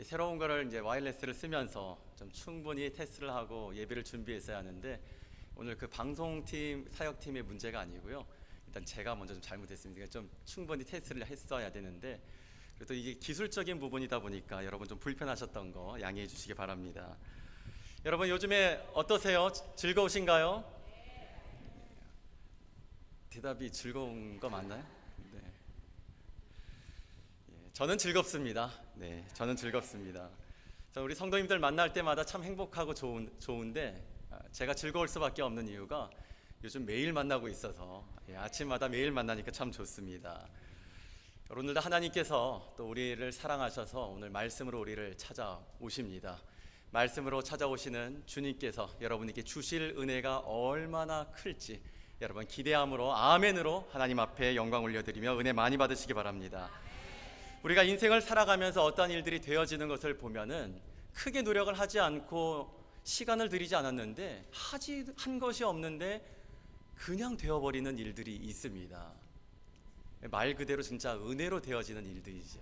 새로운 거를 이제 와이어리스를 쓰면서 좀 충분히 테스트를 하고 예배를 준비했어야 하는데 오늘 그 방송팀 사역팀의 문제가 아니고요. 일단 제가 먼저 좀 잘못했습니다. 좀 충분히 테스트를 했어야 되는데 그래도 이게 기술적인 부분이다 보니까 여러분 좀 불편하셨던 거 양해해 주시기 바랍니다. 여러분 요즘에 어떠세요? 즐거우신가요? 대답이 즐거운 거 맞나요? 네. 저는 즐겁습니다. 네, 저는 즐겁습니다. 우리 성도님들 만날 때마다 참 행복하고 좋은데 제가 즐거울 수밖에 없는 이유가 요즘 매일 만나고 있어서 아침마다 매일 만나니까 참 좋습니다. 오늘도 하나님께서 또 우리를 사랑하셔서 오늘 말씀으로 우리를 찾아오십니다. 말씀으로 찾아오시는 주님께서 여러분에게 주실 은혜가 얼마나 클지 여러분 기대함으로 아멘으로 하나님 앞에 영광 올려드리며 은혜 많이 받으시기 바랍니다. 우리가 인생을 살아가면서 어떠한 일들이 되어지는 것을 보면은 크게 노력을 하지 않고 시간을 들이지 않았는데 한 것이 없는데 그냥 되어버리는 일들이 있습니다. 말 그대로 진짜 은혜로 되어지는 일들이죠.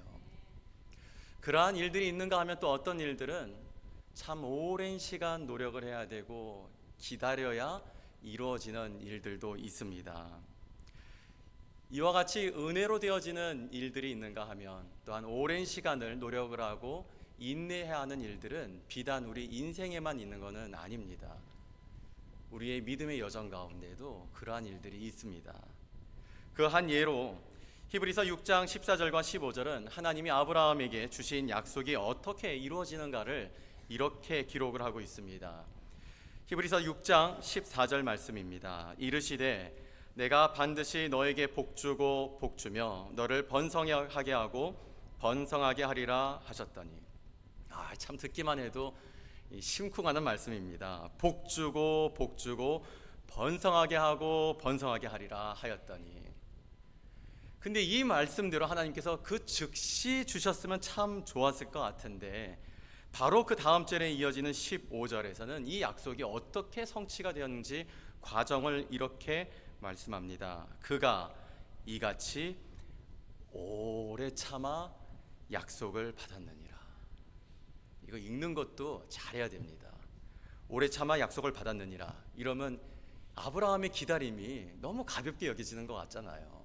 그러한 일들이 있는가 하면 또 어떤 일들은 참 오랜 시간 노력을 해야 되고 기다려야 이루어지는 일들도 있습니다. 이와 같이 은혜로 되어지는 일들이 있는가 하면 또한 오랜 시간을 노력을 하고 인내해야 하는 일들은 비단 우리 인생에만 있는 것은 아닙니다. 우리의 믿음의 여정 가운데도 그러한 일들이 있습니다. 그 한 예로 히브리서 6장 14절과 15절은 하나님이 아브라함에게 주신 약속이 어떻게 이루어지는가를 이렇게 기록을 하고 있습니다. 히브리서 6장 14절 말씀입니다. 이르시되 내가 반드시 너에게 복주고 복주며 너를 번성하게 하고 번성하게 하리라 하셨더니 참 듣기만 해도 심쿵하는 말씀입니다. 복주고 복주고 번성하게 하고 번성하게 하리라 하였더니 근데 이 말씀대로 하나님께서 그 즉시 주셨으면 참 좋았을 것 같은데 바로 그 다음 절에 이어지는 15절에서는 이 약속이 어떻게 성취가 되었는지 과정을 이렇게 말씀합니다. 그가 이같이 오래 참아 약속을 받았느니라. 이거 읽는 것도 잘해야 됩니다. 오래 참아 약속을 받았느니라. 이러면 아브라함의 기다림이 너무 가볍게 여겨지는 것 같잖아요.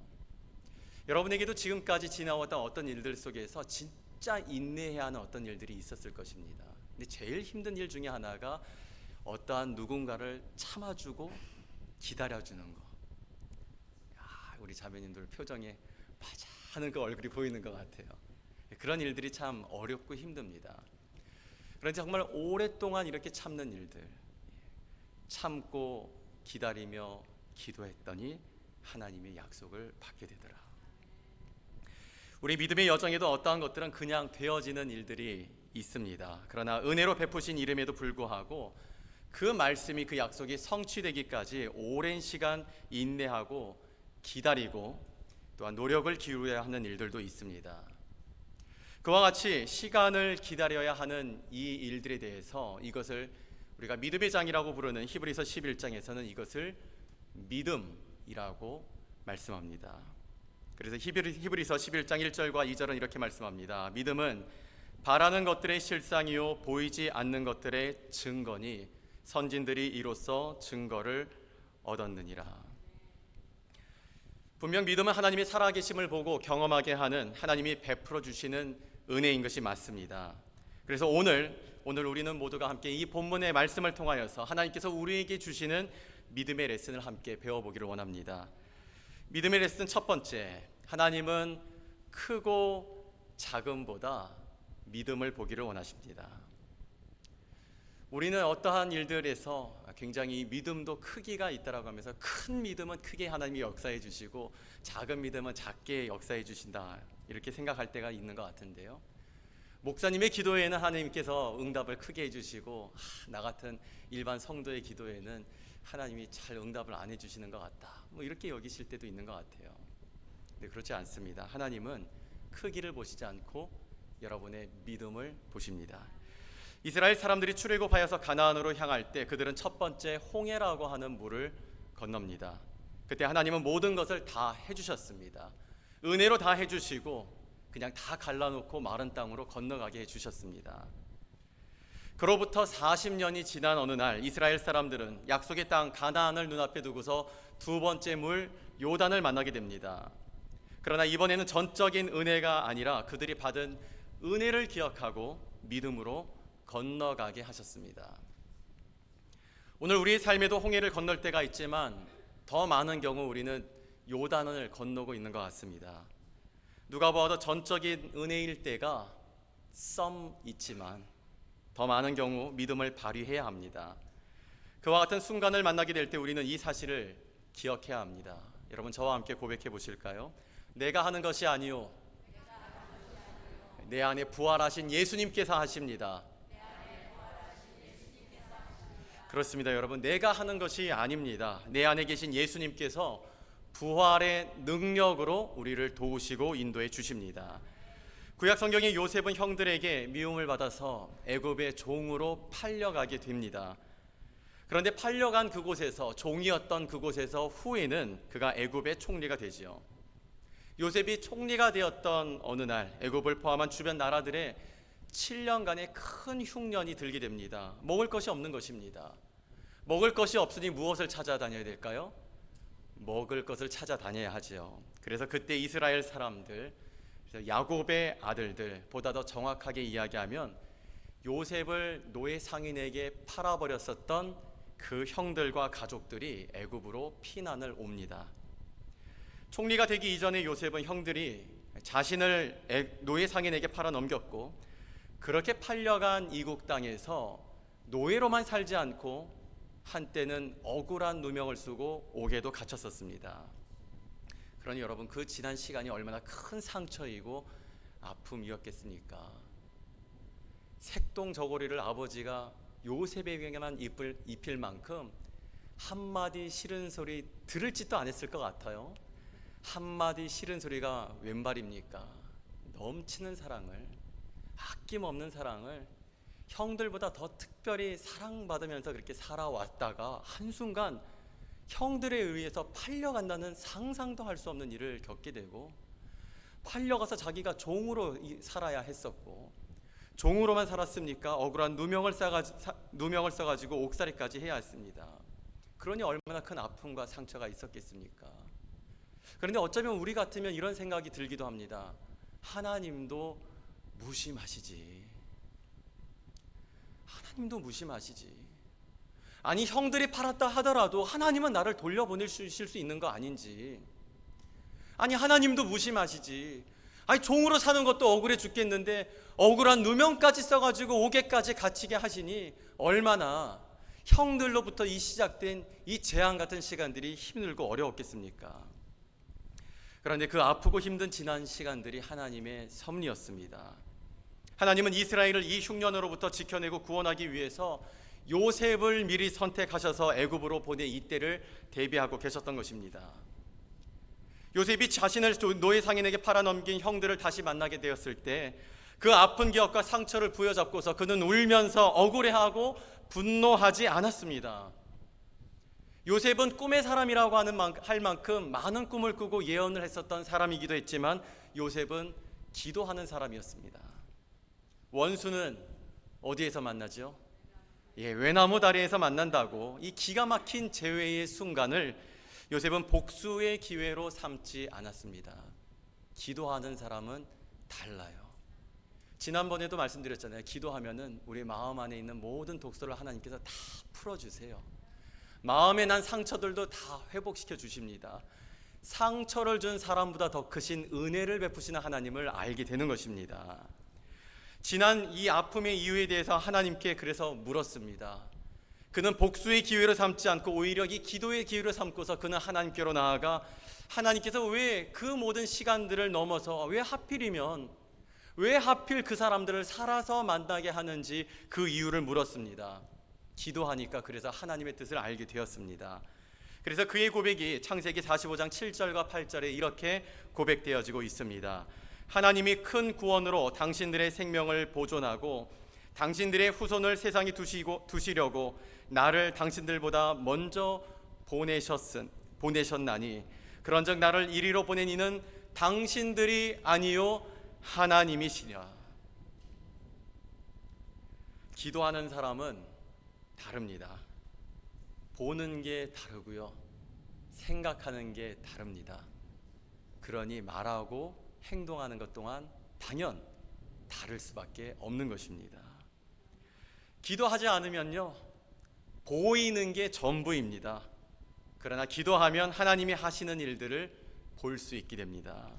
여러분에게도 지금까지 지나왔던 어떤 일들 속에서 진짜 인내해야 하는 어떤 일들이 있었을 것입니다. 근데 제일 힘든 일 중에 하나가 어떠한 누군가를 참아주고 기다려주는 거. 우리 자매님들 표정에 바자하는 그 얼굴이 보이는 것 같아요. 그런 일들이 참 어렵고 힘듭니다. 그런데 정말 오랫동안 이렇게 참는 일들, 참고 기다리며 기도했더니 하나님의 약속을 받게 되더라. 우리 믿음의 여정에도 어떠한 것들은 그냥 되어지는 일들이 있습니다. 그러나 은혜로 베푸신 이름에도 불구하고 그 말씀이 그 약속이 성취되기까지 오랜 시간 인내하고 기다리고 또한 노력을 기울여야 하는 일들도 있습니다. 그와 같이 시간을 기다려야 하는 이 일들에 대해서 이것을 우리가 믿음의 장이라고 부르는 히브리서 11장에서는 이것을 믿음이라고 말씀합니다. 그래서 히브리서 11장 1절과 2절은 이렇게 말씀합니다. 믿음은 바라는 것들의 실상이요 보이지 않는 것들의 증거니 선진들이 이로써 증거를 얻었느니라. 분명 믿음은 하나님의 살아계심을 보고 경험하게 하는 하나님이 베풀어 주시는 은혜인 것이 맞습니다. 그래서 오늘 우리는 모두가 함께 이 본문의 말씀을 통하여서 하나님께서 우리에게 주시는 믿음의 레슨을 함께 배워보기를 원합니다. 믿음의 레슨 첫 번째, 하나님은 크고 작음보다 믿음을 보기를 원하십니다. 우리는 어떠한 일들에서 굉장히 믿음도 크기가 있다라고 하면서 큰 믿음은 크게 하나님이 역사해 주시고 작은 믿음은 작게 역사해 주신다 이렇게 생각할 때가 있는 것 같은데요. 목사님의 기도에는 하나님께서 응답을 크게 해주시고 나 같은 일반 성도의 기도에는 하나님이 잘 응답을 안 해주시는 것 같다 이렇게 여기실 때도 있는 것 같아요. 근데 그렇지 않습니다. 하나님은 크기를 보시지 않고 여러분의 믿음을 보십니다. 이스라엘 사람들이 출애굽하여서 가나안으로 향할 때 그들은 첫 번째 홍해라고 하는 물을 건넙니다. 그때 하나님은 모든 것을 다 해주셨습니다. 은혜로 다 해주시고 그냥 다 갈라놓고 마른 땅으로 건너가게 해주셨습니다. 그로부터 40년이 지난 어느 날 이스라엘 사람들은 약속의 땅 가나안을 눈앞에 두고서 두 번째 물 요단을 만나게 됩니다. 그러나 이번에는 전적인 은혜가 아니라 그들이 받은 은혜를 기억하고 믿음으로 건너가게 하셨습니다. 오늘 우리의 삶에도 홍해를 건널 때가 있지만 더 많은 경우 우리는 요단을 건너고 있는 것 같습니다. 누가 보아도 전적인 은혜일 때가 some 있지만 더 많은 경우 믿음을 발휘해야 합니다. 그와 같은 순간을 만나게 될 때 우리는 이 사실을 기억해야 합니다. 여러분 저와 함께 고백해 보실까요? 내가 하는 것이 아니요 내 안에 부활하신 예수님께서 하십니다. 그렇습니다. 여러분 내가 하는 것이 아닙니다. 내 안에 계신 예수님께서 부활의 능력으로 우리를 도우시고 인도해 주십니다. 구약 성경의 요셉은 형들에게 미움을 받아서 애굽의 종으로 팔려가게 됩니다. 그런데 팔려간 그곳에서 종이었던 그곳에서 후에는 그가 애굽의 총리가 되지요. 요셉이 총리가 되었던 어느 날 애굽을 포함한 주변 나라들의 7년간의 큰 흉년이 들게 됩니다. 먹을 것이 없는 것입니다. 먹을 것이 없으니 무엇을 찾아다녀야 될까요? 먹을 것을 찾아다녀야 하지요. 그래서 그때 이스라엘 사람들, 야곱의 아들들, 보다 더 정확하게 이야기하면 요셉을 노예 상인에게 팔아버렸었던 그 형들과 가족들이 애굽으로 피난을 옵니다. 총리가 되기 이전에 요셉은 형들이 자신을 노예 상인에게 팔아 넘겼고 그렇게 팔려간 이국 땅에서 노예로만 살지 않고 한때는 억울한 누명을 쓰고 옥에도 갇혔었습니다. 그러니 여러분 그 지난 시간이 얼마나 큰 상처이고 아픔이었겠습니까? 색동 저고리를 아버지가 요셉에게만 입힐 만큼 한마디 싫은 소리 들을 짓도 안 했을 것 같아요. 한마디 싫은 소리가 웬 말입니까? 넘치는 사랑을, 아낌없는 사랑을 형들보다 더 특별히 사랑받으면서 그렇게 살아왔다가 한순간 형들에 의해서 팔려간다는 상상도 할 수 없는 일을 겪게 되고 팔려가서 자기가 종으로 살아야 했었고 종으로만 살았습니까? 억울한 누명을 써가지고 옥살이까지 해야 했습니다. 그러니 얼마나 큰 아픔과 상처가 있었겠습니까? 그런데 어쩌면 우리 같으면 이런 생각이 들기도 합니다. 하나님도 무심하시지. 하나님도 무심하시지. 아니 형들이 팔았다 하더라도 하나님은 나를 돌려보내실 수 있는 거 아닌지. 아니 하나님도 무심하시지. 아니 종으로 사는 것도 억울해 죽겠는데 억울한 누명까지 써가지고 옥에까지 갇히게 하시니 얼마나 형들로부터 시작된 이 재앙 같은 시간들이 힘들고 어려웠겠습니까? 그런데 그 아프고 힘든 지난 시간들이 하나님의 섭리였습니다. 하나님은 이스라엘을 이 흉년으로부터 지켜내고 구원하기 위해서 요셉을 미리 선택하셔서 애굽으로 보내 이때를 대비하고 계셨던 것입니다. 요셉이 자신을 노예 상인에게 팔아넘긴 형들을 다시 만나게 되었을 때 그 아픈 기억과 상처를 부여잡고서 그는 울면서 억울해하고 분노하지 않았습니다. 요셉은 꿈의 사람이라고 할 만큼 많은 꿈을 꾸고 예언을 했었던 사람이기도 했지만 요셉은 기도하는 사람이었습니다. 원수는 어디에서 만나죠? 외나무 다리에서 만난다고 이 기가 막힌 재회의 순간을 요셉은 복수의 기회로 삼지 않았습니다. 기도하는 사람은 달라요. 지난번에도 말씀드렸잖아요. 기도하면은 우리 마음 안에 있는 모든 독소를 하나님께서 다 풀어주세요. 마음에 난 상처들도 다 회복시켜 주십니다. 상처를 준 사람보다 더 크신 은혜를 베푸시는 하나님을 알게 되는 것입니다. 지난 이 아픔의 이유에 대해서 하나님께 그래서 물었습니다. 그는 복수의 기회로 삼지 않고 오히려 이 기도의 기회로 삼고서 그는 하나님께로 나아가 하나님께서 왜 그 모든 시간들을 넘어서 왜 하필 그 사람들을 살아서 만나게 하는지 그 이유를 물었습니다. 기도하니까 그래서 하나님의 뜻을 알게 되었습니다. 그래서 그의 고백이 창세기 45장 7절과 8절에 이렇게 고백되어지고 있습니다. 하나님이 큰 구원으로 당신들의 생명을 보존하고 당신들의 후손을 세상에 두시려고 나를 당신들보다 먼저 보내셨나니 그런즉 나를 이리로 보낸 이는 당신들이 아니요 하나님이시냐. 기도하는 사람은 다릅니다. 보는 게 다르고요, 생각하는 게 다릅니다. 그러니 말하고 행동하는 것 또한 당연 다를 수밖에 없는 것입니다. 기도하지 않으면요, 보이는 게 전부입니다. 그러나 기도하면 하나님이 하시는 일들을 볼 수 있게 됩니다.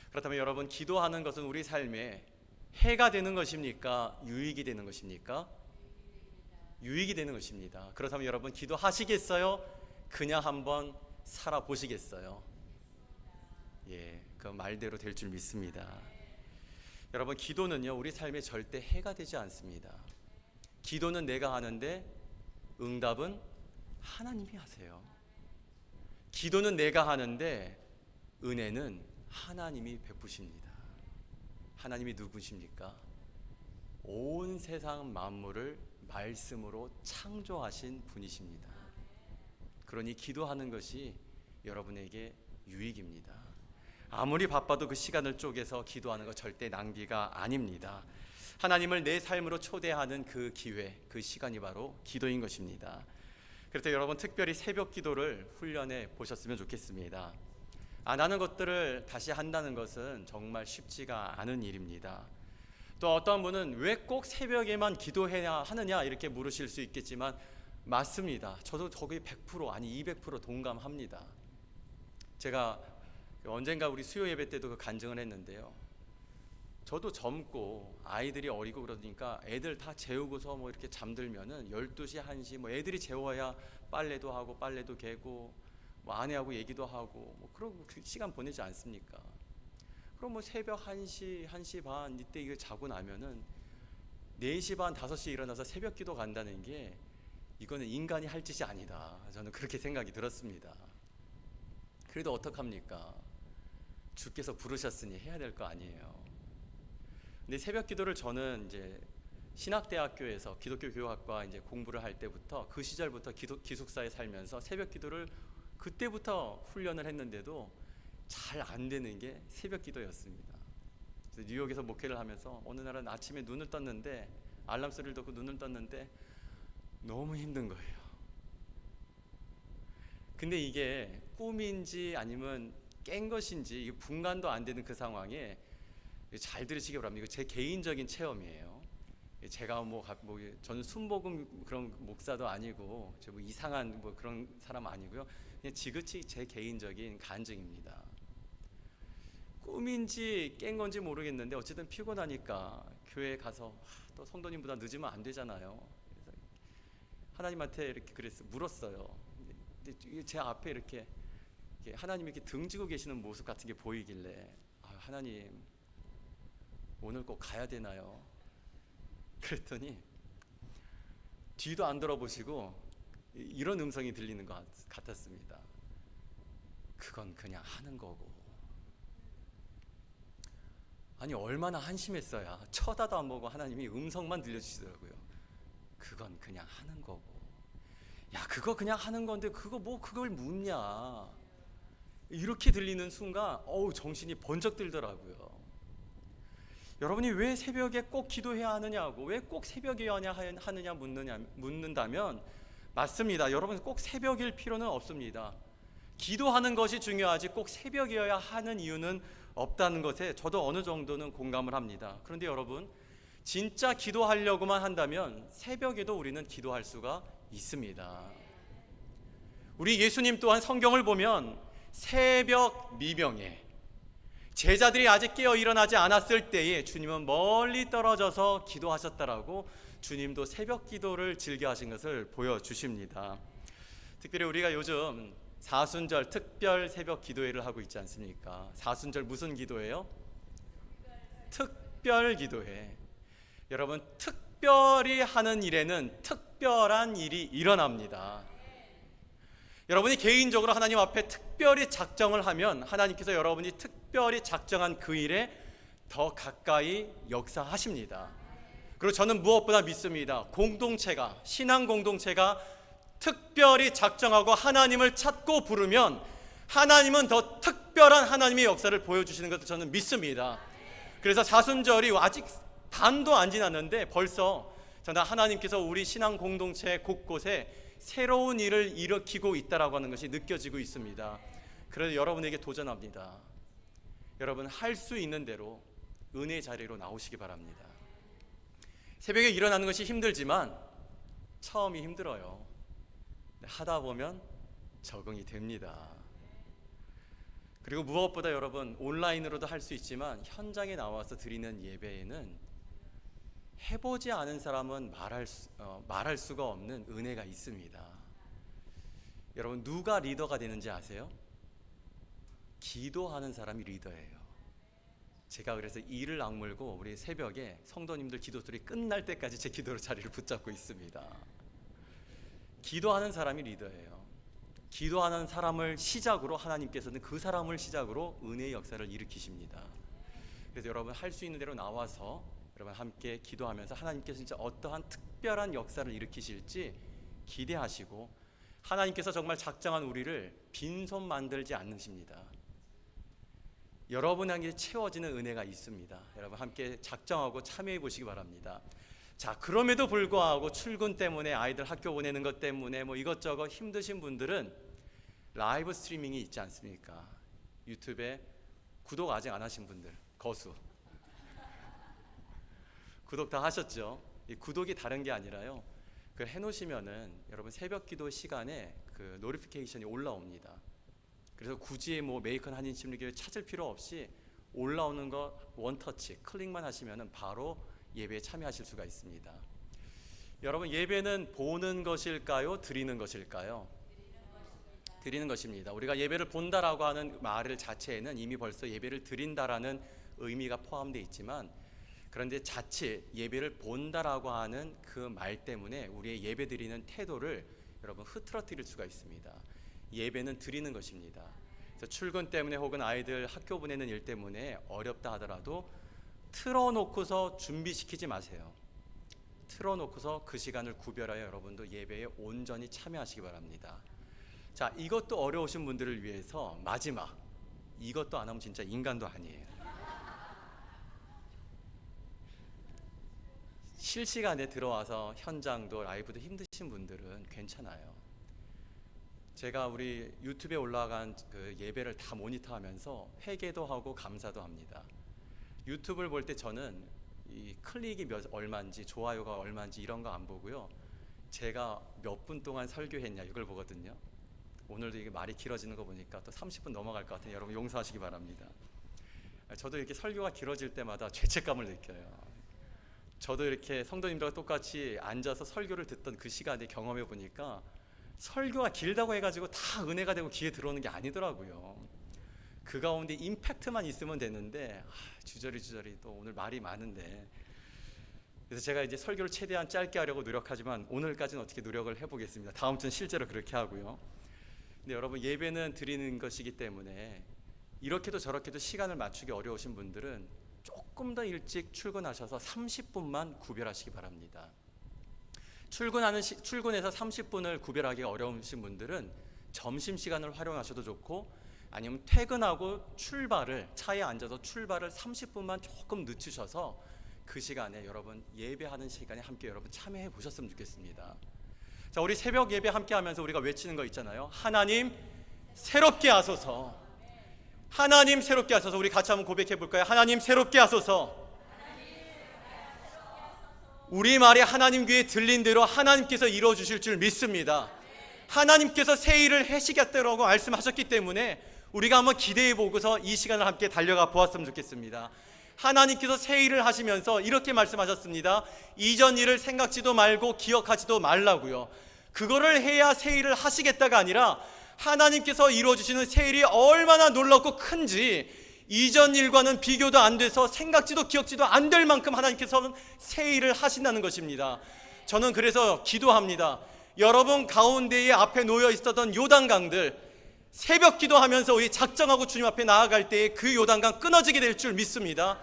그렇다면 여러분, 기도하는 것은 우리 삶에 해가 되는 것입니까? 유익이 되는 것입니까? 유익이 되는 것입니다. 그렇다면 여러분, 기도하시겠어요? 그냥 한번 살아보시겠어요? 그 말대로 될 줄 믿습니다. 여러분, 기도는요, 우리 삶에 절대 해가 되지 않습니다. 기도는 내가 하는데 응답은 하나님이 하세요. 기도는 내가 하는데 은혜는 하나님이 베푸십니다. 하나님이 누구십니까? 온 세상 만물을 말씀으로 창조하신 분이십니다. 그러니 기도하는 것이 여러분에게 유익입니다. 아무리 바빠도 그 시간을 쪼개서 기도하는 것 절대 낭비가 아닙니다. 하나님을 내 삶으로 초대하는 그 기회, 그 시간이 바로 기도인 것입니다. 그래서 여러분, 특별히 새벽 기도를 훈련해 보셨으면 좋겠습니다. 안 하는 것들을 다시 한다는 것은 정말 쉽지가 않은 일입니다. 또 어떤 분은 왜 꼭 새벽에만 기도해야 하느냐 이렇게 물으실 수 있겠지만 맞습니다. 저도 거기 100% 아니 200% 동감합니다. 제가 언젠가 우리 수요 예배 때도 그 간증을 했는데요, 저도 젊고 아이들이 어리고 그러니까 애들 다 재우고서 뭐 이렇게 잠들면은 12시, 1시 뭐 애들이 재워야 빨래도 하고 빨래도 개고 뭐 아내하고 얘기도 하고 뭐 그러고 그 시간 보내지 않습니까? 그럼 뭐 새벽 1시, 1시 반 이때 이거 자고 나면은 4시 반, 5시 일어나서 새벽 기도 간다는 게 이거는 인간이 할 짓이 아니다. 저는 그렇게 생각이 들었습니다. 그래도 어떡합니까? 주께서 부르셨으니 해야 될 거 아니에요. 근데 새벽 기도를 저는 이제 신학대학교에서 기독교 교육학과 이제 공부를 할 때부터 그 시절부터 기숙사에 살면서 새벽 기도를 그때부터 훈련을 했는데도 잘 안 되는 게 새벽 기도였습니다. 그래서 뉴욕에서 목회를 하면서 어느 날은 아침에 눈을 떴는데 알람 소리를 듣고 눈을 떴는데 너무 힘든 거예요. 근데 이게 꿈인지 아니면 깬 것인지 분간도 안 되는 그 상황에 잘 들으시기 바랍니다. 이거 제 개인적인 체험이에요. 제가 저는 순복음 그런 목사도 아니고 뭐 이상한 뭐 그런 사람 아니고요. 그냥 지극히 제 개인적인 간증입니다. 꿈인지 깬 건지 모르겠는데 어쨌든 피곤하니까 교회에 가서 또 성도님보다 늦으면 안 되잖아요. 그래서 하나님한테 이렇게 물었어요. 근데 제 앞에 이렇게 하나님이 이렇게 등지고 계시는 모습 같은 게 보이길래 하나님 오늘 꼭 가야 되나요? 그랬더니 뒤도 안 돌아보시고 이런 음성이 들리는 것 같았습니다. 그건 그냥 하는 거고. 아니 얼마나 한심했어야 쳐다도 안 보고 하나님이 음성만 들려주시더라고요. 그건 그냥 하는 거고. 야, 그거 그냥 하는 건데 그걸 묻냐. 이렇게 들리는 순간 정신이 번쩍 들더라고요. 여러분이 왜 새벽에 꼭 기도해야 하느냐고, 왜 꼭 새벽이어야 하느냐 묻는다면 맞습니다. 여러분 꼭 새벽일 필요는 없습니다. 기도하는 것이 중요하지 꼭 새벽이어야 하는 이유는 없다는 것에 저도 어느 정도는 공감을 합니다. 그런데 여러분, 진짜 기도하려고만 한다면 새벽에도 우리는 기도할 수가 있습니다. 우리 예수님 또한 성경을 보면 새벽 미명에 제자들이 아직 깨어 일어나지 않았을 때에 주님은 멀리 떨어져서 기도하셨다라고 주님도 새벽 기도를 즐겨 하신 것을 보여주십니다. 특별히 우리가 요즘 사순절 특별 새벽 기도회를 하고 있지 않습니까? 사순절 무슨 기도회요? 특별 기도회. 여러분, 특별히 하는 일에는 특별한 일이 일어납니다. 여러분이 개인적으로 하나님 앞에 특별히 작정을 하면 하나님께서 여러분이 특별히 작정한 그 일에 더 가까이 역사하십니다. 그리고 저는 무엇보다 믿습니다. 신앙 공동체가 특별히 작정하고 하나님을 찾고 부르면 하나님은 더 특별한 하나님의 역사를 보여주시는 것을 저는 믿습니다. 그래서 사순절이 아직 반도 안 지났는데 벌써 저는 하나님께서 우리 신앙 공동체 곳곳에 새로운 일을 일으키고 있다라고 하는 것이 느껴지고 있습니다. 그래서 여러분에게 도전합니다. 여러분, 할 수 있는 대로 은혜의 자리로 나오시기 바랍니다. 새벽에 일어나는 것이 힘들지만 처음이 힘들어요. 하다 보면 적응이 됩니다. 그리고 무엇보다 여러분, 온라인으로도 할 수 있지만 현장에 나와서 드리는 예배에는 해보지 않은 사람은 말할 수가 없는 은혜가 있습니다. 여러분, 누가 리더가 되는지 아세요? 기도하는 사람이 리더예요. 제가 그래서 이를 악물고 우리 새벽에 성도님들 기도 소리 끝날 때까지 제 기도로 자리를 붙잡고 있습니다. 기도하는 사람이 리더예요. 기도하는 사람을 시작으로 하나님께서는 그 사람을 시작으로 은혜의 역사를 일으키십니다. 그래서 여러분, 할 수 있는 대로 나와서 여러분 함께 기도하면서 하나님께서 진짜 어떠한 특별한 역사를 일으키실지 기대하시고, 하나님께서 정말 작정한 우리를 빈손 만들지 않으십니다. 여러분에게 채워지는 은혜가 있습니다. 여러분 함께 작정하고 참여해 보시기 바랍니다. 자, 그럼에도 불구하고 출근 때문에 아이들 학교 보내는 것 때문에 뭐 이것저것 힘드신 분들은 라이브 스트리밍이 있지 않습니까? 유튜브에 구독 아직 안 하신 분들 거수. 구독 다 하셨죠? 이 구독이 다른 게 아니라요, 그 해놓으시면은 여러분 새벽 기도 시간에 그 노티피케이션이 올라옵니다. 그래서 굳이 뭐 메이컨 한인 심리교회 찾을 필요 없이 올라오는 거 원터치 클릭만 하시면은 바로 예배에 참여하실 수가 있습니다. 여러분, 예배는 보는 것일까요? 드리는 것일까요? 드리는 것입니다. 우리가 예배를 본다라고 하는 말 자체에는 이미 벌써 예배를 드린다라는 의미가 포함되어 있지만, 그런데 자칫 예배를 본다라고 하는 그 말 때문에 우리의 예배 드리는 태도를 여러분 흐트러뜨릴 수가 있습니다. 예배는 드리는 것입니다. 그래서 출근 때문에 혹은 아이들 학교 보내는 일 때문에 어렵다 하더라도 틀어놓고서 준비시키지 마세요. 틀어놓고서 그 시간을 구별하여 여러분도 예배에 온전히 참여하시기 바랍니다. 자, 이것도 어려우신 분들을 위해서 마지막, 이것도 안 하면 진짜 인간도 아니에요. 실시간에 들어와서 현장도 라이브도 힘드신 분들은 괜찮아요. 제가 우리 유튜브에 올라간 그 예배를 다 모니터하면서 회개도 하고 감사도 합니다. 유튜브를 볼 때 저는 이 클릭이 얼마인지 좋아요가 얼마인지 이런 거 안 보고요, 제가 몇 분 동안 설교했냐 이걸 보거든요. 오늘도 이게 말이 길어지는 거 보니까 또 30분 넘어갈 것 같으니 여러분 용서하시기 바랍니다. 저도 이렇게 설교가 길어질 때마다 죄책감을 느껴요. 저도 이렇게 성도님들과 똑같이 앉아서 설교를 듣던 그 시간에 경험해 보니까 설교가 길다고 해가지고 다 은혜가 되고 귀에 들어오는 게 아니더라고요. 그 가운데 임팩트만 있으면 되는데 주저리 또 오늘 말이 많은데, 그래서 제가 이제 설교를 최대한 짧게 하려고 노력하지만 오늘까지는 어떻게 노력을 해보겠습니다. 다음 주는 실제로 그렇게 하고요. 근데 여러분, 예배는 드리는 것이기 때문에 이렇게도 저렇게도 시간을 맞추기 어려우신 분들은 조금 더 일찍 출근하셔서 30분만 구별하시기 바랍니다. 출근해서 30분을 구별하기 어려우신 분들은 점심시간을 활용하셔도 좋고, 아니면 퇴근하고 차에 앉아서 출발을 30분만 조금 늦추셔서 그 시간에 여러분 예배하는 시간에 함께 여러분 참여해 보셨으면 좋겠습니다. 자, 우리 새벽 예배 함께 하면서 우리가 외치는 거 있잖아요. 하나님 새롭게 하소서. 하나님 새롭게 하소서. 우리 같이 한번 고백해 볼까요? 하나님 새롭게 하소서. 우리 말이 하나님 귀에 들린 대로 하나님께서 이루어 주실 줄 믿습니다. 하나님께서 새 일을 하시겠다고 말씀하셨기 때문에 우리가 한번 기대해 보고서 이 시간을 함께 달려가 보았으면 좋겠습니다. 하나님께서 새 일을 하시면서 이렇게 말씀하셨습니다. 이전 일을 생각지도 말고 기억하지도 말라고요. 그거를 해야 새 일을 하시겠다가 아니라 하나님께서 이루어주시는 새 일이 얼마나 놀랍고 큰지 이전 일과는 비교도 안 돼서 생각지도 기억지도 안 될 만큼 하나님께서는 새 일을 하신다는 것입니다. 저는 그래서 기도합니다. 여러분 가운데에 앞에 놓여 있었던 요단강들, 새벽 기도하면서 우리 작정하고 주님 앞에 나아갈 때에 그 요단강 끊어지게 될 줄 믿습니다.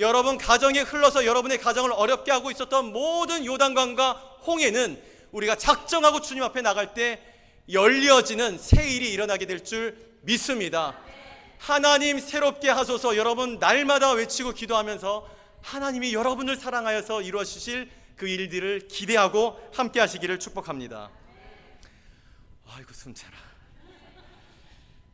여러분 가정에 흘러서 여러분의 가정을 어렵게 하고 있었던 모든 요단강과 홍해는 우리가 작정하고 주님 앞에 나갈 때 열려지는 새 일이 일어나게 될 줄 믿습니다. 하나님 새롭게 하소서. 여러분 날마다 외치고 기도하면서 하나님이 여러분을 사랑하여서 이루어 주실 그 일들을 기대하고 함께 하시기를 축복합니다. 아이고 숨차라.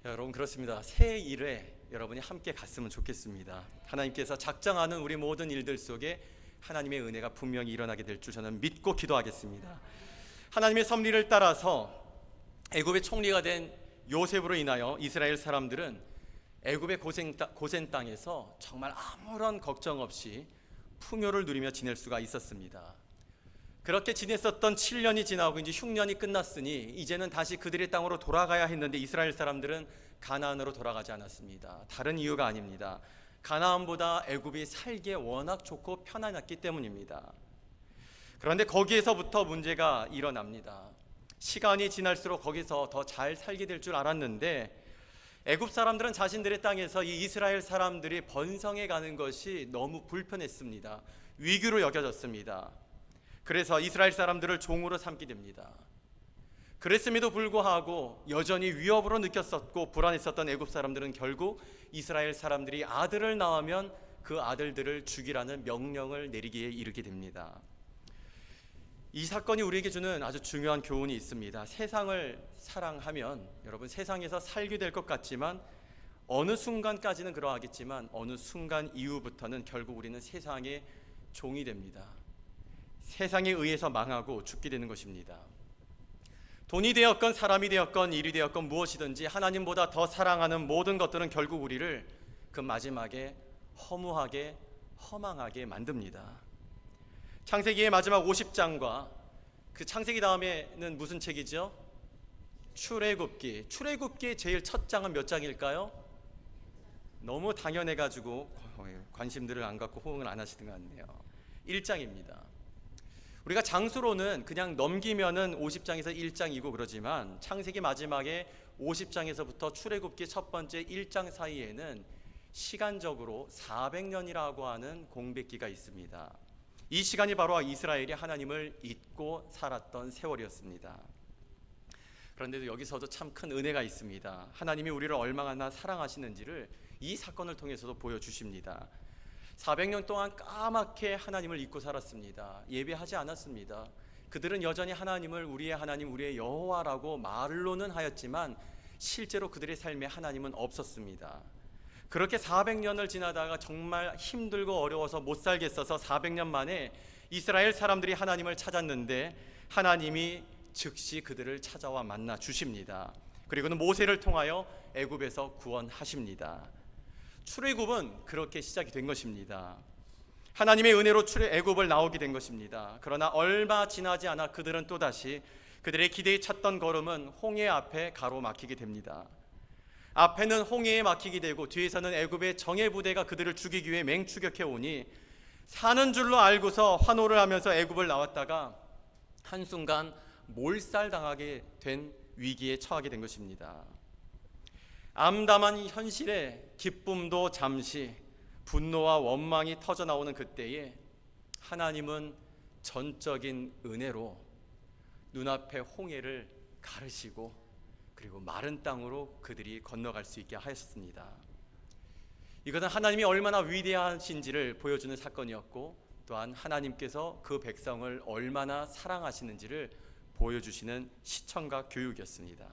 여러분 그렇습니다. 새 일에 여러분이 함께 갔으면 좋겠습니다. 하나님께서 작정하는 우리 모든 일들 속에 하나님의 은혜가 분명히 일어나게 될 줄 저는 믿고 기도하겠습니다. 하나님의 섭리를 따라서 애굽의 총리가 된 요셉으로 인하여 이스라엘 사람들은 애굽의 고센 땅에서 정말 아무런 걱정 없이 풍요를 누리며 지낼 수가 있었습니다. 그렇게 지냈었던 7년이 지나고 이제 흉년이 끝났으니 이제는 다시 그들의 땅으로 돌아가야 했는데 이스라엘 사람들은 가나안으로 돌아가지 않았습니다. 다른 이유가 아닙니다. 가나안보다 애굽이 살기에 워낙 좋고 편안했기 때문입니다. 그런데 거기에서부터 문제가 일어납니다. 시간이 지날수록 거기서 더 잘 살게 될 줄 알았는데 애굽 사람들은 자신들의 땅에서 이 이스라엘 사람들이 번성해 가는 것이 너무 불편했습니다. 위기로 여겨졌습니다. 그래서 이스라엘 사람들을 종으로 삼게 됩니다. 그랬음에도 불구하고 여전히 위협으로 느꼈었고 불안했었던 애굽 사람들은 결국 이스라엘 사람들이 아들을 낳으면 그 아들들을 죽이라는 명령을 내리기에 이르게 됩니다. 이 사건이 우리에게 주는 아주 중요한 교훈이 있습니다. 세상을 사랑하면 여러분 세상에서 살게 될 것 같지만 어느 순간까지는 그러하겠지만 어느 순간 이후부터는 결국 우리는 세상의 종이 됩니다. 세상에 의해서 망하고 죽게 되는 것입니다. 돈이 되었건 사람이 되었건 일이 되었건 무엇이든지 하나님보다 더 사랑하는 모든 것들은 결국 우리를 그 마지막에 허무하게 허망하게 만듭니다. 창세기의 마지막 50장과 그 창세기 다음에는 무슨 책이죠? 출애굽기. 출애굽기의 제일 첫 장은 몇 장일까요? 너무 당연해가지고 관심들을 안 갖고 호응을 안 하시는 것 같네요. 1장입니다. 우리가 장수로는 그냥 넘기면은 50장에서 1장이고 그러지만 창세기 마지막에 50장에서부터 출애굽기 첫 번째 1장 사이에는 시간적으로 400년이라고 하는 공백기가 있습니다. 이 시간이 바로 이스라엘이 하나님을 잊고 살았던 세월이었습니다. 그런데도 여기서도 참 큰 은혜가 있습니다. 하나님이 우리를 얼마나 사랑하시는지를 이 사건을 통해서도 보여주십니다. 400년 동안 까맣게 하나님을 잊고 살았습니다. 예배하지 않았습니다. 그들은 여전히 하나님을 우리의 하나님, 우리의 여호와라고 말로는 하였지만 실제로 그들의 삶에 하나님은 없었습니다. 그렇게 400년을 지나다가 정말 힘들고 어려워서 못 살겠어서 400년 만에 이스라엘 사람들이 하나님을 찾았는데 하나님이 즉시 그들을 찾아와 만나 주십니다. 그리고는 모세를 통하여 애굽에서 구원하십니다. 출애굽은 그렇게 시작이 된 것입니다. 하나님의 은혜로 애굽을 나오게 된 것입니다. 그러나 얼마 지나지 않아 그들은 또다시 그들의 기대에 찼던 걸음은 홍해 앞에 가로막히게 됩니다. 앞에는 홍해에 막히게 되고 뒤에서는 애굽의 정예 부대가 그들을 죽이기 위해 맹추격해 오니 사는 줄로 알고서 환호를 하면서 애굽을 나왔다가 한순간 몰살당하게 된 위기에 처하게 된 것입니다. 암담한 현실에 기쁨도 잠시, 분노와 원망이 터져나오는 그때에 하나님은 전적인 은혜로 눈앞에 홍해를 가르시고 그리고 마른 땅으로 그들이 건너갈 수 있게 하셨습니다. 이것은 하나님이 얼마나 위대하신지를 보여주는 사건이었고 또한 하나님께서 그 백성을 얼마나 사랑하시는지를 보여주시는 시청과 교육이었습니다.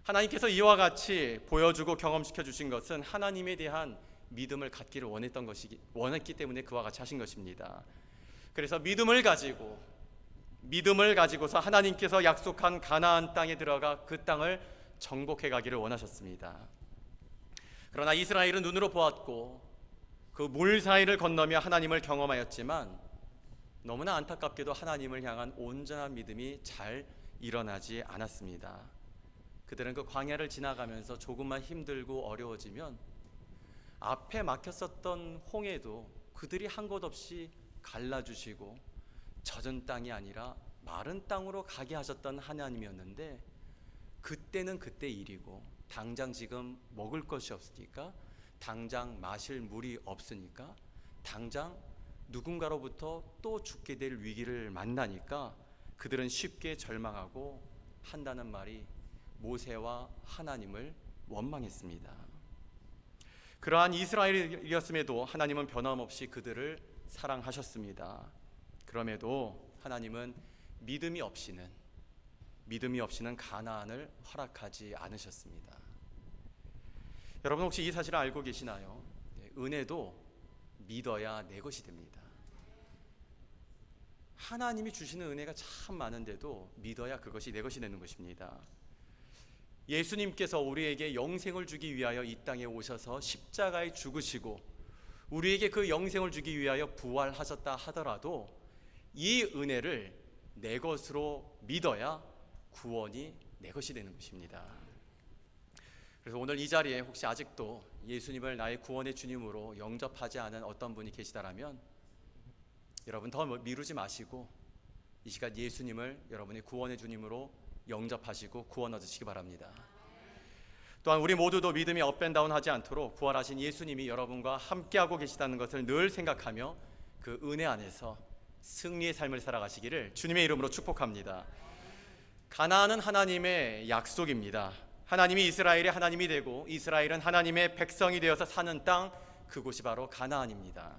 하나님께서 이와 같이 보여주고 경험시켜 주신 것은 하나님에 대한 믿음을 갖기를 원했기 때문에 그와 같이 하신 것입니다. 그래서 믿음을 가지고서 하나님께서 약속한 가나안 땅에 들어가 그 땅을 정복해 가기를 원하셨습니다. 그러나 이스라엘은 눈으로 보았고 그 물 사이를 건너며 하나님을 경험하였지만 너무나 안타깝게도 하나님을 향한 온전한 믿음이 잘 일어나지 않았습니다. 그들은 그 광야를 지나가면서 조금만 힘들고 어려워지면 앞에 막혔었던 홍해도 그들이 한 곳 없이 갈라주시고 젖은 땅이 아니라 마른 땅으로 가게 하셨던 하나님이었는데 그때는 그때 일이고 당장 지금 먹을 것이 없으니까 당장 마실 물이 없으니까 당장 누군가로부터 또 죽게 될 위기를 만나니까 그들은 쉽게 절망하고 한다는 말이 모세와 하나님을 원망했습니다. 그러한 이스라엘이었음에도 하나님은 변함없이 그들을 사랑하셨습니다. 그럼에도 하나님은 믿음이 없이는 가나안을 허락하지 않으셨습니다. 여러분 혹시 이 사실을 알고 계시나요? 은혜도 믿어야 내 것이 됩니다. 하나님이 주시는 은혜가 참 많은데도 믿어야 그것이 내 것이 되는 것입니다. 예수님께서 우리에게 영생을 주기 위하여 이 땅에 오셔서 십자가에 죽으시고 우리에게 그 영생을 주기 위하여 부활하셨다 하더라도 이 은혜를 내 것으로 믿어야 구원이 내 것이 되는 것입니다. 그래서 오늘 이 자리에 혹시 아직도 예수님을 나의 구원의 주님으로 영접하지 않은 어떤 분이 계시다라면 여러분 더 미루지 마시고 이 시간 예수님을 여러분이 구원의 주님으로 영접하시고 구원 얻으시기 바랍니다. 또한 우리 모두도 믿음이 업앤다운하지 않도록 부활하신 예수님이 여러분과 함께하고 계시다는 것을 늘 생각하며 그 은혜 안에서 승리의 삶을 살아가시기를 주님의 이름으로 축복합니다. 가나안은 하나님의 약속입니다. 하나님이 이스라엘의 하나님이 되고 이스라엘은 하나님의 백성이 되어서 사는 땅, 그곳이 바로 가나안입니다.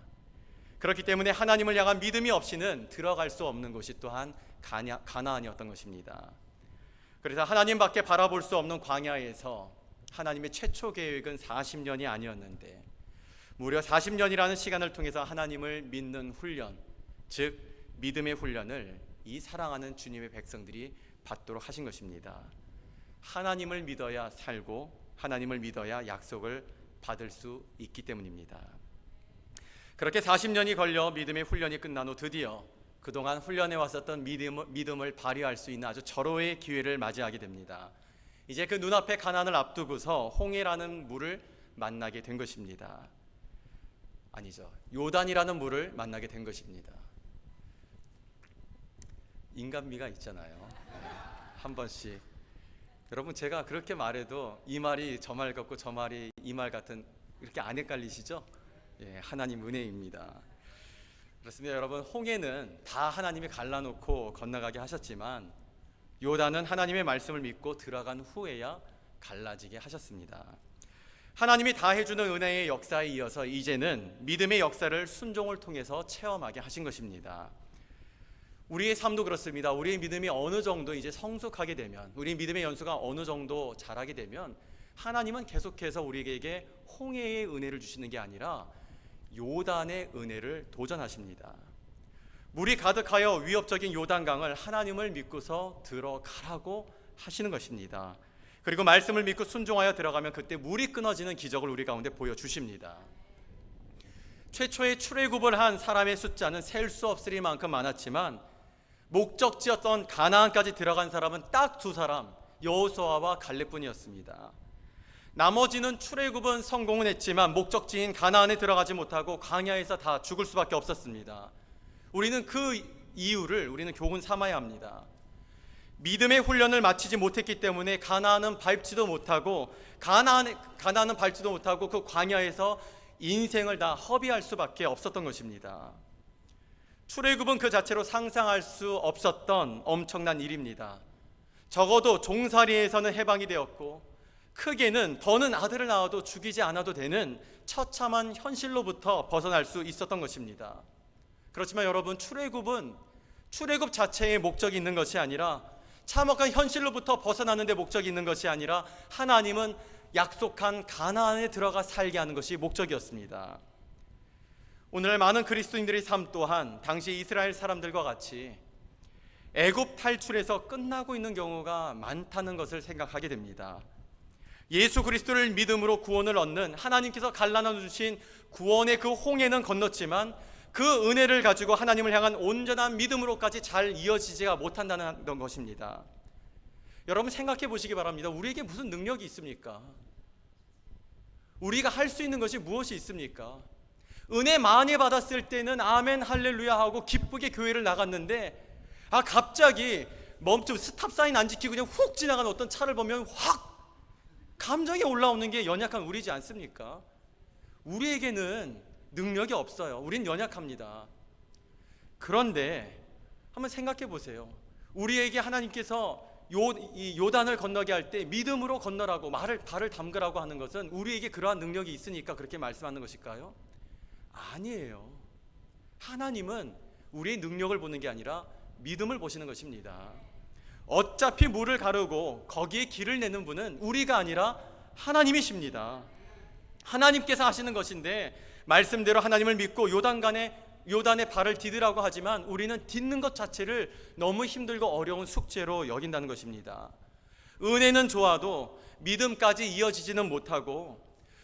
그렇기 때문에 하나님을 향한 믿음이 없이는 들어갈 수 없는 곳이 또한 가나안이었던 것입니다. 그래서 하나님밖에 바라볼 수 없는 광야에서 하나님의 최초 계획은 40년이 아니었는데 무려 40년이라는 시간을 통해서 하나님을 믿는 훈련, 즉 믿음의 훈련을 이 사랑하는 주님의 백성들이 받도록 하신 것입니다. 하나님을 믿어야 살고 하나님을 믿어야 약속을 받을 수 있기 때문입니다. 그렇게 40년이 걸려 믿음의 훈련이 끝난 후 드디어 그동안 훈련해 왔었던 믿음을 발휘할 수 있는 아주 절호의 기회를 맞이하게 됩니다. 이제 그 눈앞에 가나안을 앞두고서 홍해라는 물을 만나게 된 것입니다. 아니죠, 요단이라는 물을 만나게 된 것입니다. 인간미가 있잖아요. 한 번씩 여러분 제가 그렇게 말해도 이 말이 저 말 같고 저 말이 이 말 같은 이렇게 안 헷갈리시죠? 하나님 은혜입니다. 그렇습니다. 여러분 홍해는 다 하나님이 갈라놓고 건너가게 하셨지만 요단은 하나님의 말씀을 믿고 들어간 후에야 갈라지게 하셨습니다. 하나님이 다 해주는 은혜의 역사에 이어서 이제는 믿음의 역사를 순종을 통해서 체험하게 하신 것입니다. 우리의 삶도 그렇습니다. 우리의 믿음이 어느 정도 이제 성숙하게 되면, 우리 믿음의 연수가 어느 정도 자라게 되면 하나님은 계속해서 우리에게 홍해의 은혜를 주시는 게 아니라 요단의 은혜를 도전하십니다. 물이 가득하여 위협적인 요단강을 하나님을 믿고서 들어가라고 하시는 것입니다. 그리고 말씀을 믿고 순종하여 들어가면 그때 물이 끊어지는 기적을 우리 가운데 보여주십니다. 최초의 출애굽을 한 사람의 숫자는 셀 수 없을 만큼 많았지만 목적지였던 가나안까지 들어간 사람은 딱 2사람, 여호수아와 갈렙뿐이었습니다. 나머지는 출애굽은 성공은 했지만 목적지인 가나안에 들어가지 못하고 광야에서 다 죽을 수밖에 없었습니다. 우리는 그 이유를 교훈 삼아야 합니다. 믿음의 훈련을 마치지 못했기 때문에 가나안은 밟지도 못하고 가나안은 밟지도 못하고 그 광야에서 인생을 다 허비할 수밖에 없었던 것입니다. 출애굽은 그 자체로 상상할 수 없었던 엄청난 일입니다. 적어도 종살이에서는 해방이 되었고 크게는 더는 아들을 낳아도 죽이지 않아도 되는 처참한 현실로부터 벗어날 수 있었던 것입니다. 그렇지만 여러분 출애굽 자체에 목적이 있는 것이 아니라 참혹한 현실로부터 벗어나는 데 목적이 있는 것이 아니라 하나님은 약속한 가나안에 들어가 살게 하는 것이 목적이었습니다. 오늘날 많은 그리스도인들의 삶 또한 당시 이스라엘 사람들과 같이 애굽 탈출에서 끝나고 있는 경우가 많다는 것을 생각하게 됩니다. 예수 그리스도를 믿음으로 구원을 얻는 하나님께서 갈라놔 주신 구원의 그 홍해는 건넜지만 그 은혜를 가지고 하나님을 향한 온전한 믿음으로까지 잘 이어지지가 못한다는 것입니다. 여러분 생각해 보시기 바랍니다. 우리에게 무슨 능력이 있습니까? 우리가 할 수 있는 것이 무엇이 있습니까? 은혜 많이 받았을 때는 아멘 할렐루야 하고 기쁘게 교회를 나갔는데 갑자기 멈추고 스탑 사인 안 지키고 그냥 훅 지나가는 어떤 차를 보면 확 감정이 올라오는 게 연약한 우리지 않습니까? 우리에게는 능력이 없어요. 우린 연약합니다. 그런데 한번 생각해 보세요. 우리에게 하나님께서 이 요단을 건너게 할 때 믿음으로 건너라고 발을 담그라고 하는 것은 우리에게 그러한 능력이 있으니까 그렇게 말씀하는 것일까요? 아니에요. 하나님은 우리의 능력을 보는 게 아니라 믿음을 보시는 것입니다. 어차피 물을 가르고 거기에 길을 내는 분은 우리가 아니라 하나님이십니다. 하나님께서 하시는 것인데 말씀대로 하나님을 믿고 요단에 발을 디디라고 하지만 우리는 딛는 것 자체를 너무 힘들고 어려운 숙제로 여긴다는 것입니다. 은혜는 좋아도 믿음까지 이어지지는 못하고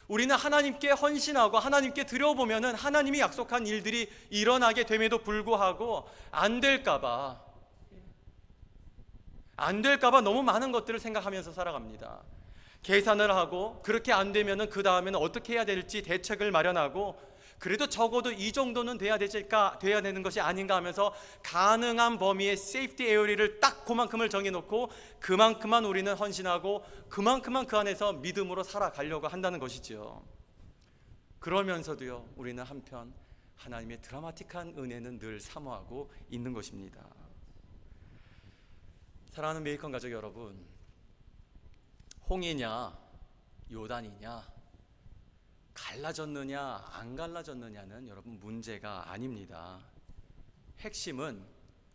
우리는 하나님께 헌신하고 하나님께 드려보면은 하나님이 약속한 일들이 일어나게 됨에도 불구하고 안 될까봐 너무 많은 것들을 생각하면서 살아갑니다. 계산을 하고 그렇게 안 되면은 그 다음에는 어떻게 해야 될지 대책을 마련하고 그래도 적어도 이 정도는 돼야 되는 것이 아닌가 하면서 가능한 범위의 세이프티 에어리를 딱 그만큼을 정해놓고 그만큼만 우리는 헌신하고 그만큼만 그 안에서 믿음으로 살아가려고 한다는 것이죠. 그러면서도요 우리는 한편 하나님의 드라마틱한 은혜는 늘 사모하고 있는 것입니다. 사랑하는 메이컨 가족 여러분, 홍해냐 요단이냐 갈라졌느냐 안 갈라졌느냐는 여러분 문제가 아닙니다. 핵심은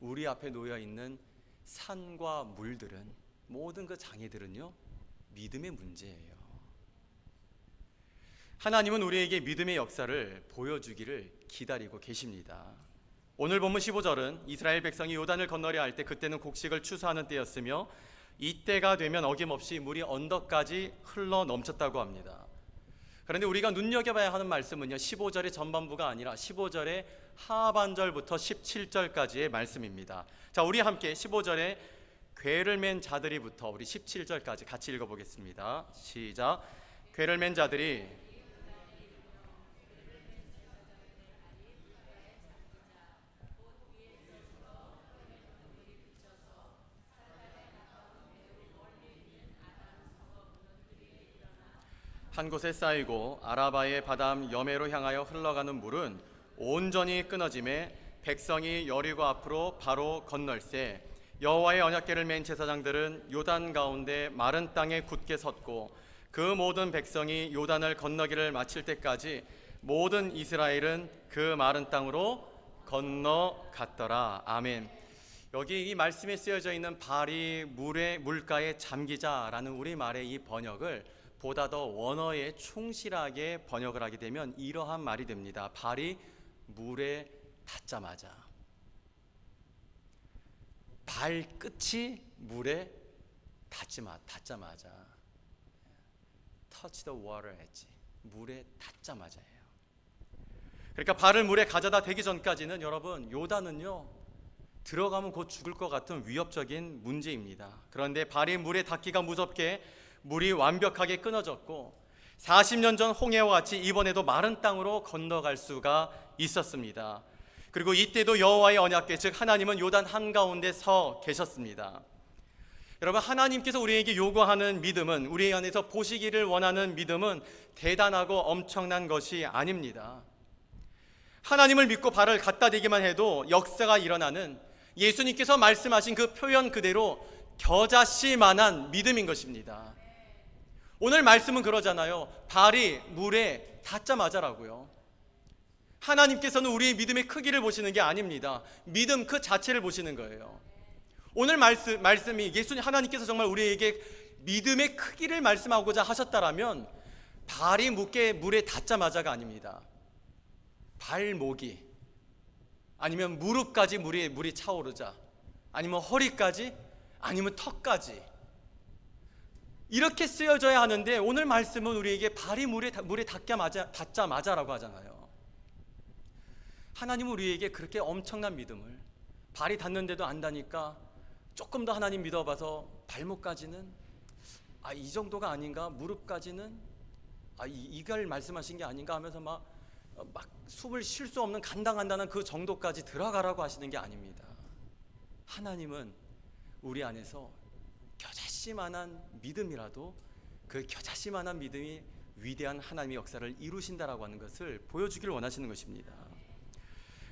우리 앞에 놓여 있는 산과 물들은 모든 그 장애들은요 믿음의 문제예요. 하나님은 우리에게 믿음의 역사를 보여주기를 기다리고 계십니다. 오늘 본문 15절은 이스라엘 백성이 요단을 건너려 할 때 그때는 곡식을 추수하는 때였으며 이때가 되면 어김없이 물이 언덕까지 흘러 넘쳤다고 합니다. 그런데 우리가 눈여겨봐야 하는 말씀은요 15절의 전반부가 아니라 15절의 하반절부터 17절까지의 말씀입니다. 자, 우리 함께 15절에 궤를 맨 자들이부터 우리 17절까지 같이 읽어보겠습니다. 시작. 궤를 맨 자들이 한 곳에 쌓이고 아라바의 바담 여메로 향하여 흘러가는 물은 온전히 끊어짐에 백성이 여리고 앞으로 바로 건널세 여호와의 언약궤를 맨 제사장들은 요단 가운데 마른 땅에 굳게 섰고 그 모든 백성이 요단을 건너기를 마칠 때까지 모든 이스라엘은 그 마른 땅으로 건너갔더라. 아멘. 여기 이 말씀에 쓰여져 있는 발이 물가에 잠기자라는 우리말의 이 번역을 보다 더 원어에 충실하게 번역을 하게 되면 이러한 말이 됩니다. 발이 물에 닿자마자, 발끝이 물에 닿자마자 touch the water 했지. 물에 닿자마자예요. 그러니까 발을 물에 가져다 대기 전까지는 여러분 요단은요 들어가면 곧 죽을 것 같은 위협적인 문제입니다. 그런데 발이 물에 닿기가 무섭게 물이 완벽하게 끊어졌고 40년 전 홍해와 같이 이번에도 마른 땅으로 건너갈 수가 있었습니다. 그리고 이때도 여호와의 언약궤, 즉 하나님은 요단 한가운데 서 계셨습니다. 여러분, 하나님께서 우리에게 요구하는 믿음은, 우리 안에서 보시기를 원하는 믿음은 대단하고 엄청난 것이 아닙니다. 하나님을 믿고 발을 갖다 대기만 해도 역사가 일어나는, 예수님께서 말씀하신 그 표현 그대로 겨자씨만한 믿음인 것입니다. 오늘 말씀은 그러잖아요. 발이 물에 닿자마자라고요. 하나님께서는 우리의 믿음의 크기를 보시는 게 아닙니다. 믿음 그 자체를 보시는 거예요. 오늘 말씀이 하나님께서 정말 우리에게 믿음의 크기를 말씀하고자 하셨다라면 발이 물에 닿자마자가 아닙니다. 발목이, 아니면 무릎까지 물이 차오르자, 아니면 허리까지, 아니면 턱까지 이렇게 쓰여져야 하는데 오늘 말씀은 우리에게 발이 물에 닿자마자라고 하잖아요. 하나님은 우리에게 그렇게 엄청난 믿음을, 발이 닿는데도 안다니까 조금 더 하나님 믿어봐서 발목까지는 이 정도가 아닌가, 무릎까지는 이걸 말씀하신 게 아닌가 하면서 막 숨을 쉴 수 없는 간당간당한 그 정도까지 들어가라고 하시는 게 아닙니다. 하나님은 우리 안에서 겨자씨만한 믿음이라도 그 겨자씨만한 믿음이 위대한 하나님의 역사를 이루신다라고 하는 것을 보여주기를 원하시는 것입니다.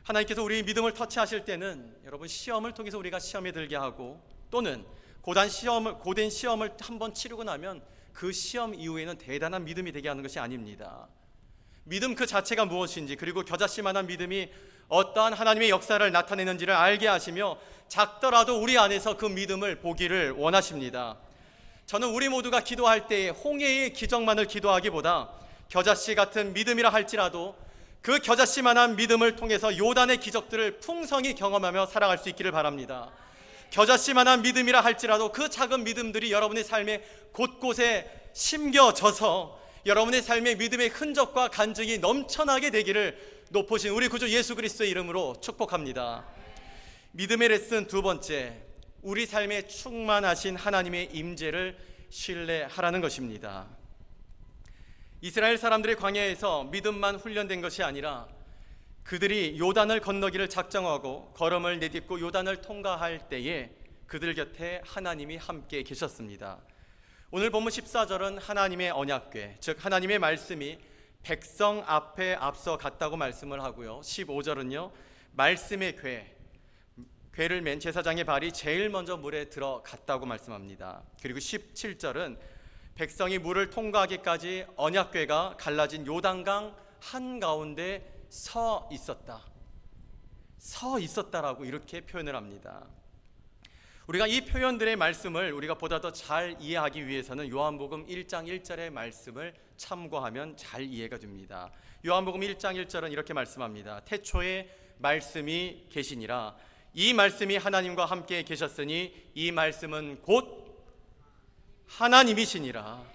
하나님께서 우리의 믿음을 터치하실 때는 여러분 시험을 통해서 우리가 시험에 들게 하고, 또는 고된 시험을 한번 치르고 나면 그 시험 이후에는 대단한 믿음이 되게 하는 것이 아닙니다. 믿음 그 자체가 무엇인지, 그리고 겨자씨만한 믿음이 어떠한 하나님의 역사를 나타내는지를 알게 하시며 작더라도 우리 안에서 그 믿음을 보기를 원하십니다. 저는 우리 모두가 기도할 때에 홍해의 기적만을 기도하기보다 겨자씨 같은 믿음이라 할지라도 그 겨자씨만한 믿음을 통해서 요단의 기적들을 풍성히 경험하며 살아갈 수 있기를 바랍니다. 겨자씨만한 믿음이라 할지라도 그 작은 믿음들이 여러분의 삶의 곳곳에 심겨져서 여러분의 삶의 믿음의 흔적과 간증이 넘쳐나게 되기를 높으신 우리 구주 예수 그리스도의 이름으로 축복합니다. 믿음의 레슨 두 번째, 우리 삶에 충만하신 하나님의 임재를 신뢰하라는 것입니다. 이스라엘 사람들의 광야에서 믿음만 훈련된 것이 아니라 그들이 요단을 건너기를 작정하고 걸음을 내딛고 요단을 통과할 때에 그들 곁에 하나님이 함께 계셨습니다. 오늘 본문 14절은 하나님의 언약궤, 즉 하나님의 말씀이 백성 앞에 앞서 갔다고 말씀을 하고요, 15절은요 말씀의 궤를 맨 제사장의 발이 제일 먼저 물에 들어갔다고 말씀합니다. 그리고 17절은 백성이 물을 통과하기까지 언약궤가 갈라진 요단강 한가운데 서 있었다라고 이렇게 표현을 합니다. 우리가 이 표현들의 말씀을 우리가 보다 더 잘 이해하기 위해서는 요한복음 1장 1절의 말씀을 참고하면 잘 이해가 됩니다. 요한복음 1장 1절은 이렇게 말씀합니다. 태초에 말씀이 계시니라. 이 말씀이 하나님과 함께 계셨으니 이 말씀은 곧 하나님이시니라.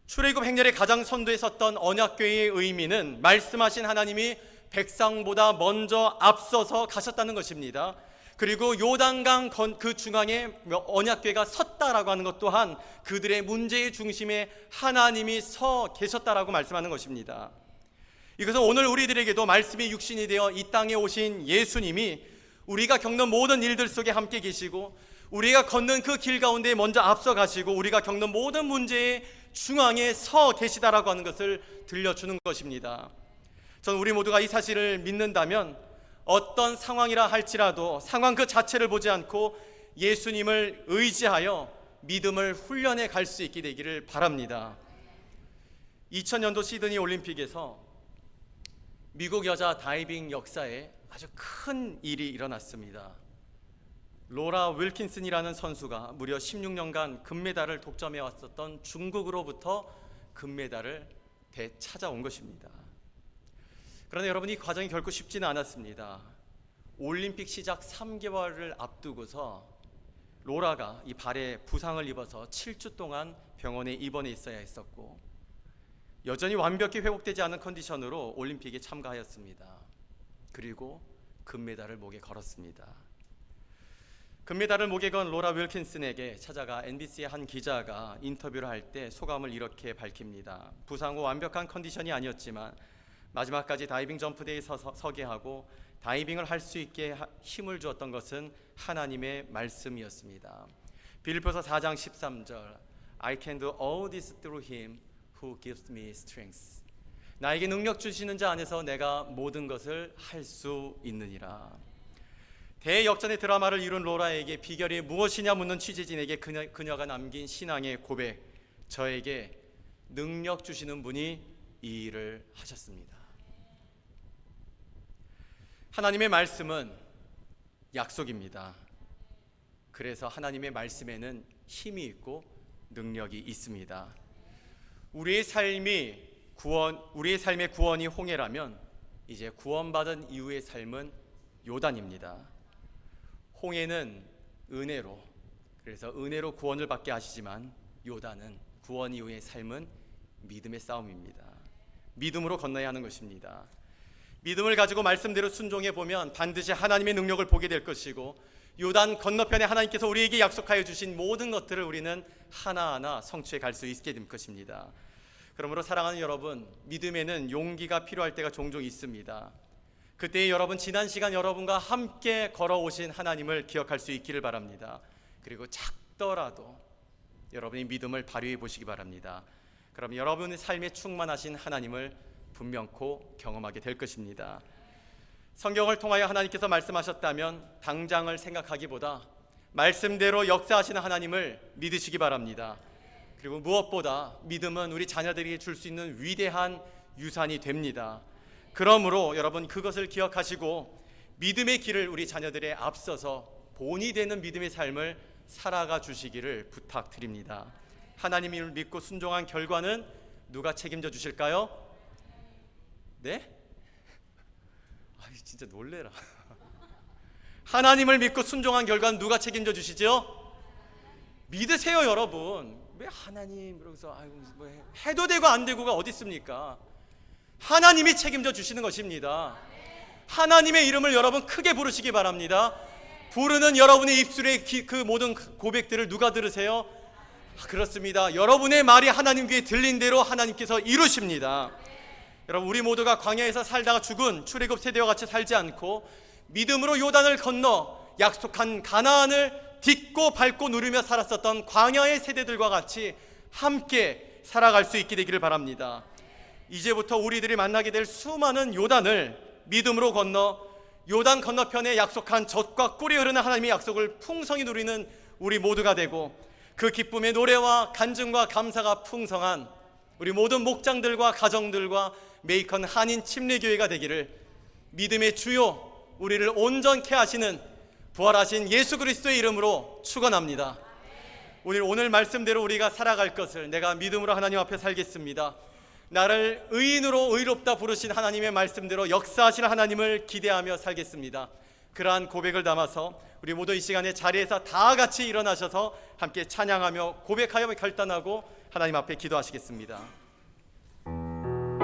출애굽 행렬의 가장 선두에 섰던 언약궤의 의미는 말씀하신 하나님이 백성보다 먼저 앞서서 가셨다는 것입니다. 그리고 요단강 그 중앙에 언약궤가 섰다라고 하는 것 또한 그들의 문제의 중심에 하나님이 서 계셨다라고 말씀하는 것입니다. 이것은 오늘 우리들에게도 말씀이 육신이 되어 이 땅에 오신 예수님이 우리가 겪는 모든 일들 속에 함께 계시고 우리가 걷는 그 길 가운데 먼저 앞서 가시고 우리가 겪는 모든 문제의 중앙에 서 계시다라고 하는 것을 들려주는 것입니다. 저는 우리 모두가 이 사실을 믿는다면 어떤 상황이라 할지라도 상황 그 자체를 보지 않고 예수님을 의지하여 믿음을 훈련해 갈 수 있게 되기를 바랍니다. 2000년도 시드니 올림픽에서 미국 여자 다이빙 역사에 아주 큰 일이 일어났습니다. 로라 윌킨슨이라는 선수가 무려 16년간 금메달을 독점해 왔었던 중국으로부터 금메달을 되찾아온 것입니다. 그러나 여러분, 이 과정이 결코 쉽지는 않았습니다. 올림픽 시작 3개월을 앞두고서 로라가 이 발에 부상을 입어서 7주 동안 병원에 입원해 있어야 했었고 여전히 완벽히 회복되지 않은 컨디션으로 올림픽에 참가하였습니다. 그리고 금메달을 목에 걸었습니다. 금메달을 목에 건 로라 윌킨슨에게 찾아가 NBC의 한 기자가 인터뷰를 할 때 소감을 이렇게 밝힙니다. 부상 후 완벽한 컨디션이 아니었지만 마지막까지 다이빙 점프대에 서게 하고 다이빙을 할 수 있게 힘을 주었던 것은 하나님의 말씀이었습니다. 빌립보서 4장 13절 I can do all this through him who gives me strength. 나에게 능력 주시는 자 안에서 내가 모든 것을 할 수 있느니라. 대역전의 드라마를 이룬 로라에게 비결이 무엇이냐 묻는 취재진에게 그녀가 남긴 신앙의 고백, 저에게 능력 주시는 분이 이 일을 하셨습니다. 하나님의 말씀은 약속입니다. 그래서 하나님의 말씀에는 힘이 있고 능력이 있습니다. 우리의 삶의 구원이 홍해라면 이제 구원받은 이후의 삶은 요단입니다. 홍해는 은혜로, 그래서 은혜로 구원을 받게 하시지만 요단은 구원 이후의 삶은 믿음의 싸움입니다. 믿음으로 건너야 하는 것입니다. 믿음을 가지고 말씀대로 순종해 보면 반드시 하나님의 능력을 보게 될 것이고 요단 건너편에 하나님께서 우리에게 약속하여 주신 모든 것들을 우리는 하나하나 성취해 갈 수 있게 될 것입니다. 그러므로 사랑하는 여러분, 믿음에는 용기가 필요할 때가 종종 있습니다. 그때 여러분, 지난 시간 여러분과 함께 걸어오신 하나님을 기억할 수 있기를 바랍니다. 그리고 작더라도 여러분이 믿음을 발휘해 보시기 바랍니다. 그럼 여러분의 삶에 충만하신 하나님을 분명코 경험하게 될 것입니다. 성경을 통하여 하나님께서 말씀하셨다면 당장을 생각하기보다 말씀대로 역사하시는 하나님을 믿으시기 바랍니다. 그리고 무엇보다 믿음은 우리 자녀들에게 줄 수 있는 위대한 유산이 됩니다. 그러므로 여러분 그것을 기억하시고 믿음의 길을 우리 자녀들의 앞서서 본이 되는 믿음의 삶을 살아가 주시기를 부탁드립니다. 하나님을 믿고 순종한 결과는 누가 책임져 주실까요? 네? 진짜 놀래라. 하나님을 믿고 순종한 결과는 누가 책임져 주시죠? 믿으세요, 여러분. 왜 하나님 그러면서 뭐 해도 되고 안 되고가 어디 있습니까? 하나님이 책임져 주시는 것입니다. 하나님의 이름을 여러분 크게 부르시기 바랍니다. 부르는 여러분의 입술의 그 모든 고백들을 누가 들으세요? 그렇습니다. 여러분의 말이 하나님 귀에 들린 대로 하나님께서 이루십니다. 여러분, 우리 모두가 광야에서 살다가 죽은 출애굽 세대와 같이 살지 않고 믿음으로 요단을 건너 약속한 가나안을 딛고 밟고 누리며 살았었던 광야의 세대들과 같이 함께 살아갈 수 있게 되기를 바랍니다. 이제부터 우리들이 만나게 될 수많은 요단을 믿음으로 건너 요단 건너편에 약속한 젖과 꿀이 흐르는 하나님의 약속을 풍성히 누리는 우리 모두가 되고, 그 기쁨의 노래와 간증과 감사가 풍성한 우리 모든 목장들과 가정들과 메이컨 한인 침례교회가 되기를 믿음의 주요 우리를 온전케 하시는 부활하신 예수 그리스도의 이름으로 축원합니다. 오늘 말씀대로 우리가 살아갈 것을 내가 믿음으로 하나님 앞에 살겠습니다. 나를 의인으로 의롭다 부르신 하나님의 말씀대로 역사하시는 하나님을 기대하며 살겠습니다. 그러한 고백을 담아서 우리 모두 이 시간에 자리에서 다 같이 일어나셔서 함께 찬양하며 고백하여 결단하고 하나님 앞에 기도하시겠습니다.